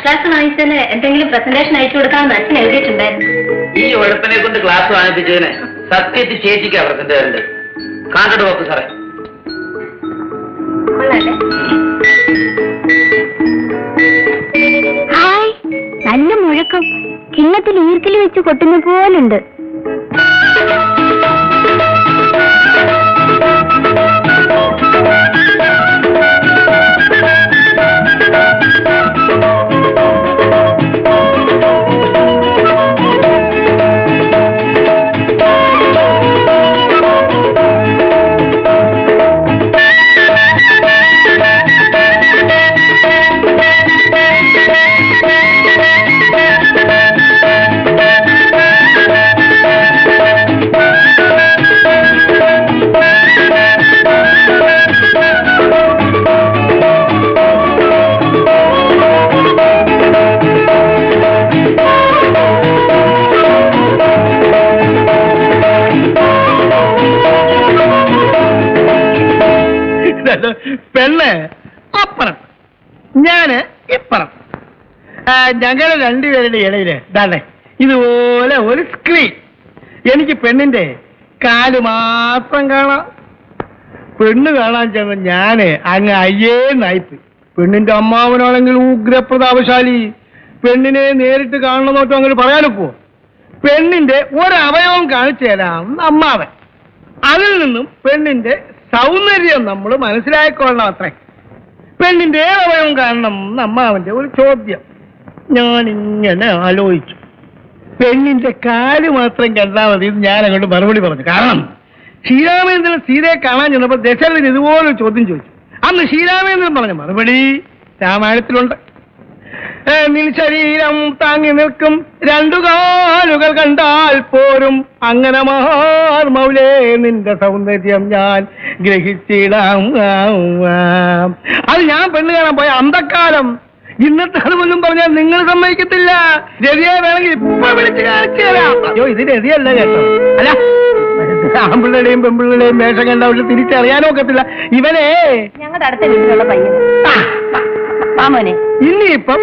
First class വാങ്ങിച്ചതിന് എന്തെങ്കിലും presentation അയച്ചു കൊടുക്കാമെന്ന് അച്ഛൻ എഴുതിയിട്ടുണ്ടായിരുന്നു. ഈ ഉഴപ്പിനെ കൊണ്ട് ക്ലാസ് വാങ്ങിപ്പിച്ചതിന് സത്യത്തിൽ ചേച്ചിക്കാ പ്രസന്റ് തരണ്ടേ? കാണ്ടോ നോക്ക് സാറേ. ഹായ്, നല്ല മുഴക്കം. കിണ്ണത്തിൽ ഈർക്കിൽ വെച്ച് കൊട്ടുന്ന പോലുണ്ട്. പെണ്ണ് അപ്പുറം, ഞാന് ഇപ്പുറം. ഞങ്ങള് രണ്ടുപേരുടെ ഇടയില് ദാണ്ടെ ഇതുപോലെ ഒരു സ്ക്രീൻ. എനിക്ക് പെണ്ണിന്റെ കാല് മാത്രം കാണാം. പെണ്ണ് കാണാൻ ചെന്ന ഞാന് അങ്ങ് അയ്യേന്നായിപ്പ്. പെണ്ണിന്റെ അമ്മാവനാണെങ്കിൽ ഉഗ്രപ്രതാപശാലി. പെണ്ണിനെ നേരിട്ട് കാണണമെന്നോട്ടോ അങ്ങനെ പറയാനൊപ്പോ? പെണ്ണിന്റെ ഒരവയവം കാണിച്ചു തരാം അമ്മാവൻ. അതിൽ നിന്നും പെണ്ണിന്റെ സൗന്ദര്യം നമ്മൾ മനസ്സിലാക്കിക്കൊള്ളണം. അത്രേ. പെണ്ണിന്റെ അവയവം കാണണം അമ്മാവന്റെ ഒരു ചോദ്യം. ഞാനിങ്ങനെ ആലോചിച്ചു. പെണ്ണിന്റെ കാല് മാത്രം കണ്ടാൽ മതി. ഞാൻ അങ്ങോട്ട് മറുപടി പറഞ്ഞു. കാരണം ശ്രീരാമേന്ദ്രൻ സീതയെ കാണാൻ ചെന്നപ്പോൾ ദശരഥൻ ഇതുപോലൊരു ചോദ്യം ചോദിച്ചു. അന്ന് ശ്രീരാമേന്ദ്രൻ പറഞ്ഞ മറുപടി രാമായണത്തിലുണ്ട്. നിൽ ശരീരം താങ്ങി നിൽക്കും രണ്ടു കാലുകൾ കണ്ടാൽ പോരും, അങ്ങനെ മൗലേ നിന്റെ സൗന്ദര്യം ഞാൻ ഗ്രഹിച്ചിടാം. അത് ഞാൻ പെണ്ണ് കാണാൻ പോയ അന്തക്കാലം. ഇന്നത്തെ അത് പോലും പറഞ്ഞാൽ നിങ്ങൾ സമ്മതിക്കത്തില്ല. രതിയെ വേണമെങ്കിൽ ഇപ്പൊ വിളിച്ച് കാണിച്ചു തരാം. അയ്യോ, ഇത് രതിയല്ല കേട്ടോ. അല്ല, ആമ്പിള്ളയുടെയും പെമ്പിള്ളയുടെയും വേഷം കണ്ട അവര് തിരിച്ചറിയാനോ ഒക്കത്തില്ല. ഇവനെ ഞങ്ങളുടെ അടുത്ത വീട്ടിലുള്ള പയ്യൻ മാമോനെ. ഇനിയിപ്പം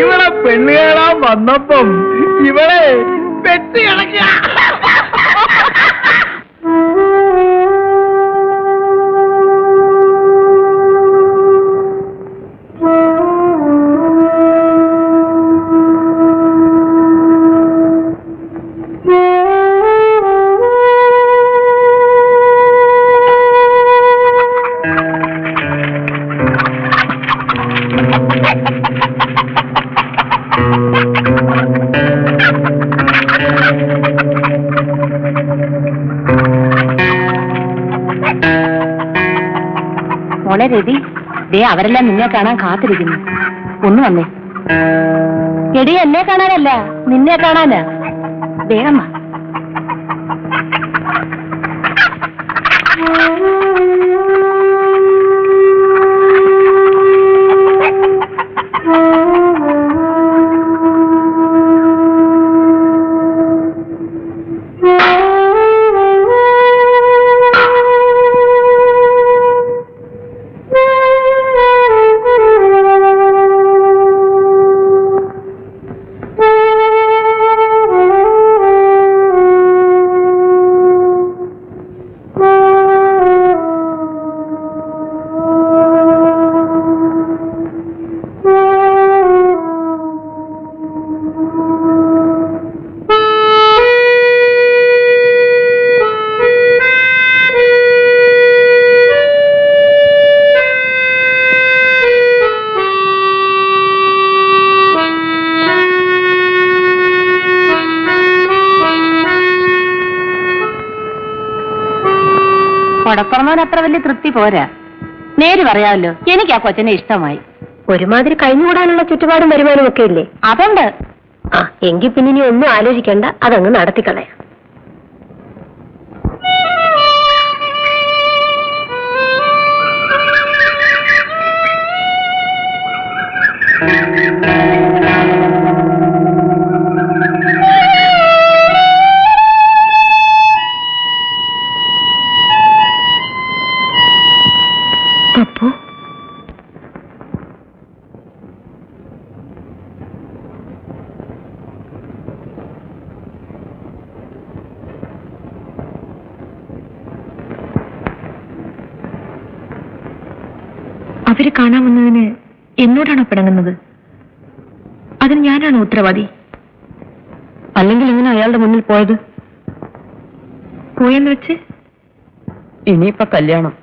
ഇവളെ പെണ്ണ് കാണാൻ വന്നപ്പം ഇവളെ പെറ്റ് കിടക്കുക. മോളെ രതി, ദേ അവരെല്ലാം നിന്നെ കാണാൻ കാത്തിരിക്കുന്നു. ഒന്ന് വന്നേ. എടി, എന്നെ കാണാനല്ല, നിന്നെ കാണാനാ. വേഗം വാ. കൊടപ്പുറമോൻ അത്ര വലിയ തൃപ്തി പോരാ. നേര് പറയാമല്ലോ, എനിക്ക് ആ കൊച്ചനെ ഇഷ്ടമായി. ഒരുമാതിരി കഴിഞ്ഞുകൂടാനുള്ള ചുറ്റുപാടും വരുമാനം ഒക്കെ ഇല്ലേ? അതുണ്ട്. എങ്കിൽ പിന്നെ ഇനി ഒന്നും ആലോചിക്കണ്ട, അതങ്ങ് നടത്തിക്കളയാം. അവര് കാണാമെന്നതിന് എന്നോടാണോ പിണങ്ങുന്നത്? അതിന് ഞാനാണോ ഉത്തരവാദി? അല്ലെങ്കിൽ എങ്ങനെ അയാളുടെ മുന്നിൽ പോയത്? പോയെന്ന് വെച്ച് ഇനിയിപ്പൊ കല്യാണം,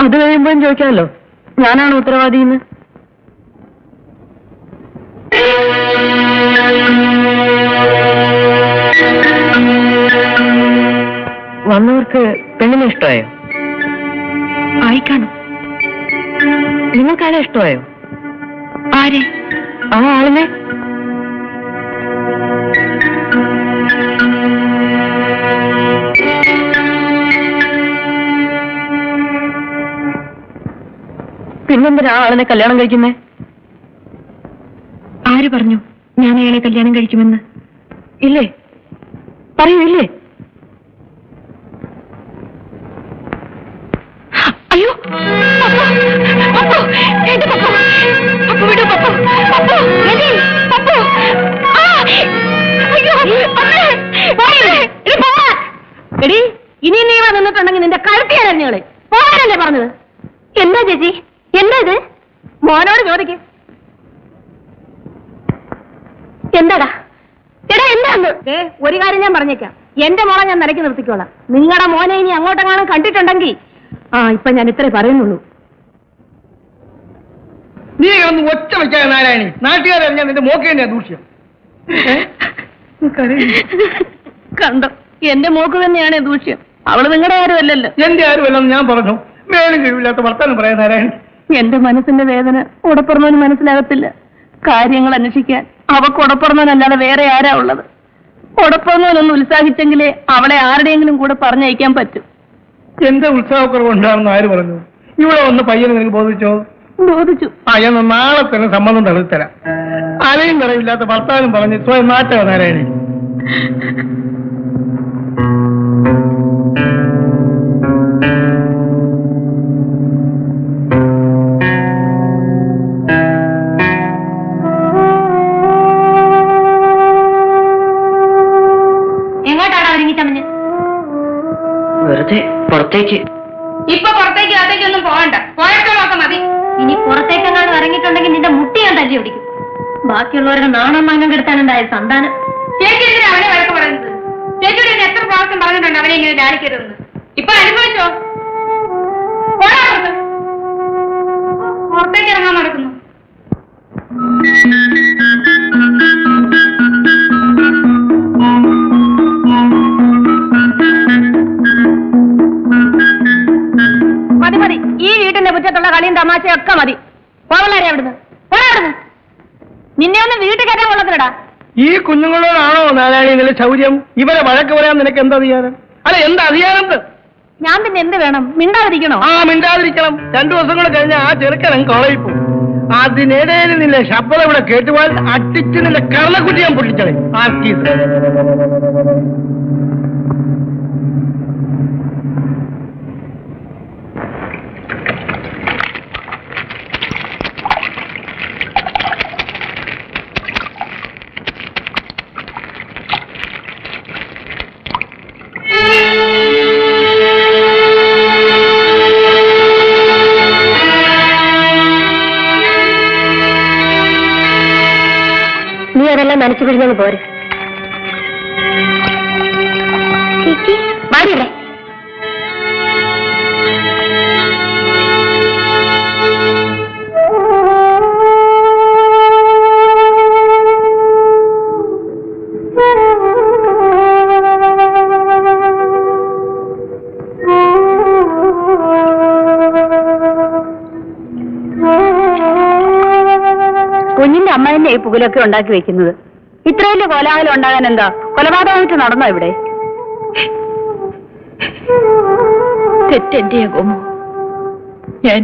അത് കഴിയുമ്പോഴും ചോദിക്കാമല്ലോ ഞാനാണ് ഉത്തരവാദി എന്ന്. വന്നവർക്ക് പെണ്ണിനെ ഇഷ്ടമായോ? ആയിക്കാണും. നിങ്ങൾക്കാരെ ഇഷ്ടമായോ? ആരെ? ആ ആളിനെ. പിന്നെന്തിനാ ആളിനെ കല്യാണം കഴിക്കുന്നേ? ആര് പറഞ്ഞു ഞാൻ അയാളെ കല്യാണം കഴിക്കുമെന്ന്? ഇല്ലേ? പറയൂ, ഇല്ലേ? അയ്യോ, എടി, ഇനി നീ വന്നിട്ടുണ്ടെങ്കിൽ നിന്റെ കഴുത്തി അറിഞ്ഞോളെ പോകാനല്ലേ പറഞ്ഞത്? എന്താ ചേച്ചി, എന്താ ഇത്? മോനോട് ചോദിക്ക്. എന്താടാ എടാ, എന്താന്ന്? ഒരു കാര്യം ഞാൻ പറഞ്ഞേക്കാം, എന്റെ മോളെ ഞാൻ നിലയ്ക്ക് നിർത്തിക്കോളാം. നിങ്ങളുടെ മോനെ ഇനി അങ്ങോട്ടെങ്ങാനും കണ്ടിട്ടുണ്ടെങ്കിൽ ഇപ്പൊ ഞാൻ ഇത്രേ പറയുന്നുള്ളൂ. നീ ഒന്ന് ഒച്ച വെച്ചാൽ നാരായണി, നാട്ടുകാരറിഞ്ഞാൽ നിന്റെ മോക്ക് തന്നെയാ ദൂഷ്യം. കണ്ടോ, എന്റെ മോക്ക് തന്നെയാണ് ദൂഷ്യം. അവള് നിങ്ങളുടെ ആരും അല്ലല്ലോ. എന്റെ ആരുമല്ലെന്ന് ഞാൻ പറഞ്ഞു. വേലും കഴിവില്ലാത്ത വർത്താനം പറയാൻ നാരായണി. എന്റെ മനസ്സിന്റെ വേദന ഉടപ്പുറന്നവന് മനസ്സിലാകത്തില്ല. കാര്യങ്ങൾ അന്വേഷിക്കാൻ അവക്ക് ഉടപ്പുറന്നവനല്ലാതെ വേറെ ആരാ ഉള്ളത്? ഉടപ്പുറന്നവനൊന്ന് ഉത്സാഹിച്ചെങ്കിലേ അവളെ ആരുടെയെങ്കിലും കൂടെ പറഞ്ഞയക്കാൻ പറ്റും. എന്റെ ഉത്സാഹക്കുറവ് ഉണ്ടാകുന്ന ആര് പറഞ്ഞു? ഇവിടെ വന്ന് പയ്യനെ നിനക്ക് ബോധിച്ചോ? ബോധിച്ചു. ഞാൻ നാളെ തന്നെ സമ്മതം തള്ളിത്തരാം. അലയും നിറവില്ലാത്ത ഭർത്താവിനും പറഞ്ഞ് സ്വയം നാട്ടുക നാരായണി. എങ്ങോട്ടാണ് ഒരുങ്ങിച്ചമ്മഞ്ഞ്? വെറുതെ പുറത്തേക്ക്. ഇപ്പൊ പുറത്തേക്ക് അകത്തേക്കൊന്നും പോകണ്ട, പോയപ്പോഴൊക്കെ മതി. ഇനി പുറത്തേക്കെങ്ങാനും ഇറങ്ങിയിട്ടുണ്ടെങ്കിൽ നിന്റെ മുട്ടി ഞാൻ തല്ലി പിടിക്കും. ബാക്കിയുള്ളവരുടെ നാണം മാനം കെടുത്താനുണ്ടായ സന്താനം. ചേച്ചി എന്തിനാ അവനെ വഴക്ക് പറയുന്നത്? ചേച്ചിയുടെ എത്ര പ്രാവശ്യം പറഞ്ഞിട്ടുണ്ട് അവനെ ഇങ്ങനെ ധ്യാനിക്കരുതെന്ന്. ഇപ്പൊ അനുഭവിച്ചോ? പുറത്തേക്ക് ഇറങ്ങാൻ നടക്കുന്നു. മതി മതി, ഈ വീട്ടിന്റെ മുറ്റത്തുള്ള കളിയും തമാശയൊക്കെ മതി. പോവള്ളാരെ അവിടുന്ന്, പോരാടുന്നു. നിന്നെ ഒന്ന് വീട്ടിൽ കയറ്റാൻ കൊള്ളത്തില്ലടാ. ഈ കുഞ്ഞുങ്ങളോടാണോ നാരായണി നില ചൗര്യം? ഇവരെ വഴക്ക് പറയാൻ നിനക്ക് എന്താ അധികാരം? അല്ല, എന്താ അധികാരം? ഞാൻ പിന്നെ എന്ത് വേണം? മിണ്ടാതിരിക്കണോ? മിണ്ടാതിരിക്കണം. 2 ദിവസം കൂടെ കഴിഞ്ഞാൽ ആ ചെറുക്കൻ കോളേജിൽ പോകും. അതിനിടയിൽ നിന്റെ ശബ്ദം ഇവിടെ കേട്ടുപോയാൽ അട്ടിച്ച് നിന്റെ കർണക്കുട്ടി ഞാൻ പൊട്ടിച്ചത്. നീ അതെല്ലാം നനച്ചു പിടിഞ്ഞു പോരെ. മാറിയല്ലേ? കുഞ്ഞിന്റെ അമ്മ തന്നെ ഈ പുകലൊക്കെ ഉണ്ടാക്കി വെക്കുന്നത്. ഇത്ര വലിയ കോലാഹലം ഉണ്ടാകാൻ എന്താ കൊലപാതകമായിട്ട് നടന്നോ ഇവിടെ? തെറ്റെന്റെ ഗോമോ, ഞാൻ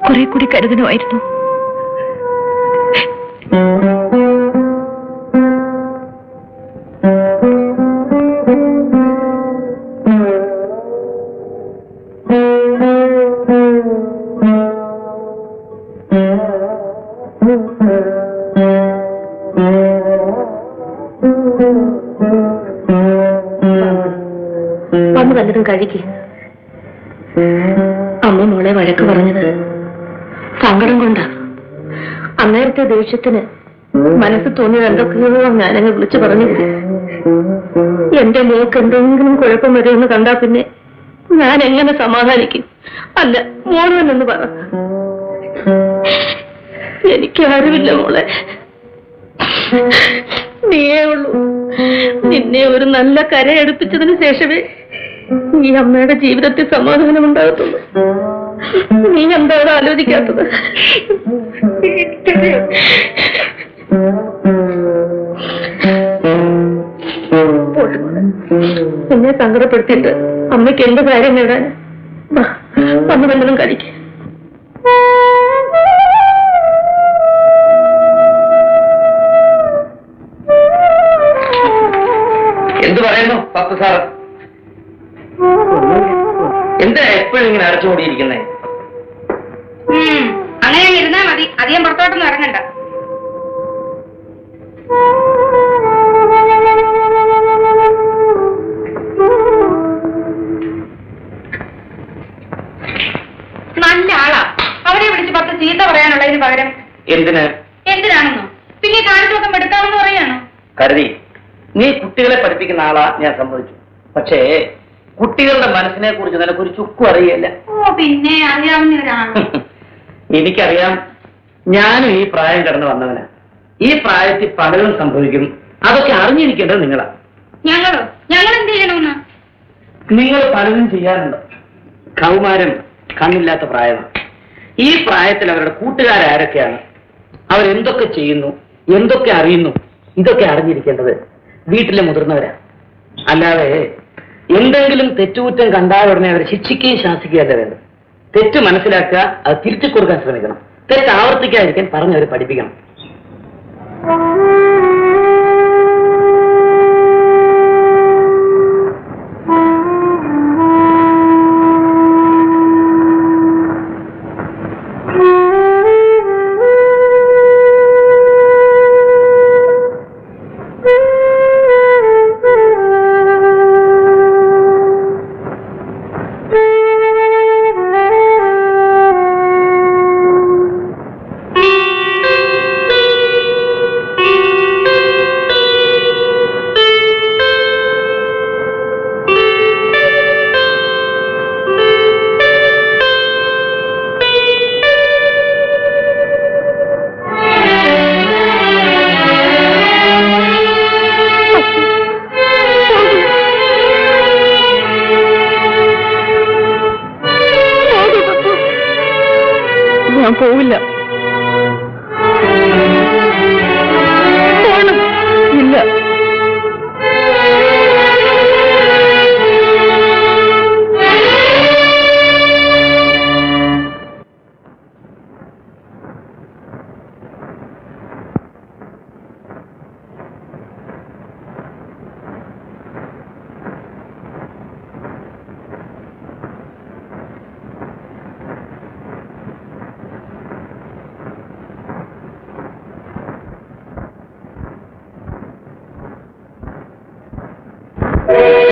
കുറെ കൂടി കരുതണമായിരുന്നു. വന്ന് വല്ലതും കഴിക്ക്. അമ്മ മോളെ വഴക്ക് പറഞ്ഞത് സങ്കടം കൊണ്ടാ. അന്നേരത്തെ ദേഷ്യത്തിന് മനസ്സ് തോന്നിയത് എന്തൊക്കെയോ ഞാനങ്ങ് വിളിച്ചു പറഞ്ഞു. എന്റെ മോക്ക് എന്തെങ്കിലും കുഴപ്പം വരുമെന്ന് കണ്ടാ പിന്നെ ഞാൻ എങ്ങനെ സമാധാനിക്കും? അല്ല, മോളെന്ന് പറ. എനിക്ക് ആരുമില്ല മോളെ, നീയേ ഉള്ളൂ. നിന്നെ ഒരു നല്ല കരയെടുപ്പിച്ചതിന് ശേഷമേ ഈ അമ്മയുടെ ജീവിതത്തിൽ സമാധാനം ഉണ്ടാകത്തുള്ളൂ. നീ എന്താ ആലോചിക്കാത്തത്? എന്നെ സങ്കടപ്പെടുത്തിയിട്ട് അമ്മയ്ക്ക് എന്ത് കാര്യം നേടാൻ? വന്നു വല്ലതും കഴിക്കും. എന്ത് പറയുന്നു പത്ത് സാർ? എന്താ എപ്പോഴും ഇങ്ങനെ അടച്ചുകൂടിയിരിക്കുന്നേ? അങ്ങനെ ഇരുന്നാ മതി, അധികം പുറത്തോട്ടൊന്നും ഇറങ്ങണ്ട. നല്ല ആളാ, അവരെ വിളിച്ച് 10 ചീത്ത പറയാനുള്ളതിന് പകരം എന്തിനാണെന്നോ പിന്നെ കാണിച്ചൊക്കെ എടുക്കാമെന്ന് പറയാണോ? കരുതി നീ കുട്ടികളെ പഠിപ്പിക്കുന്ന ആളാ, ഞാൻ സമ്മതിച്ചു. പക്ഷേ കുട്ടികളുടെ മനസ്സിനെ കുറിച്ച് നിനക്കൊരു ചുക്കും അറിയില്ല. ഓ പിന്നെ അറിയാവുന്ന ഒരാളാണ്. എനിക്കറിയാം, ഞാനും ഈ പ്രായം കടന്നു വന്നവനാ. ഈ പ്രായത്തിൽ പലതും സംഭവിക്കും, അതൊക്കെ അറിഞ്ഞിരിക്കേണ്ടത് നിങ്ങളാ. ഞങ്ങൾ എന്ത് ചെയ്യണമെന്ന്? നിങ്ങൾ പലതും ചെയ്യാറുണ്ട്. കൗമാരം കണ്ണില്ലാത്ത പ്രായമാണ്. ഈ പ്രായത്തിൽ അവരുടെ കൂട്ടുകാരാരൊക്കെയാണ്, അവരെന്തൊക്കെ ചെയ്യുന്നു, എന്തൊക്കെ അറിയുന്നു, ഇതൊക്കെ അറിഞ്ഞിരിക്കേണ്ടത് വീട്ടിലെ മുതിർന്നവരാ. അല്ലാതെ എന്തെങ്കിലും തെറ്റുകുറ്റം കണ്ടാൽ ഉടനെ അവരെ ശിക്ഷിക്കുകയും ശാസിക്കുകയല്ല വേണ്ടത്. തെറ്റ് മനസ്സിലാക്കുക, അത് തിരിച്ചു കൊടുക്കാൻ ശ്രമിക്കണം. തെറ്റ് ആവർത്തിക്കാതിരിക്കാൻ പറഞ്ഞവരെ പഠിപ്പിക്കണം. ഞാൻ പോവില്ല.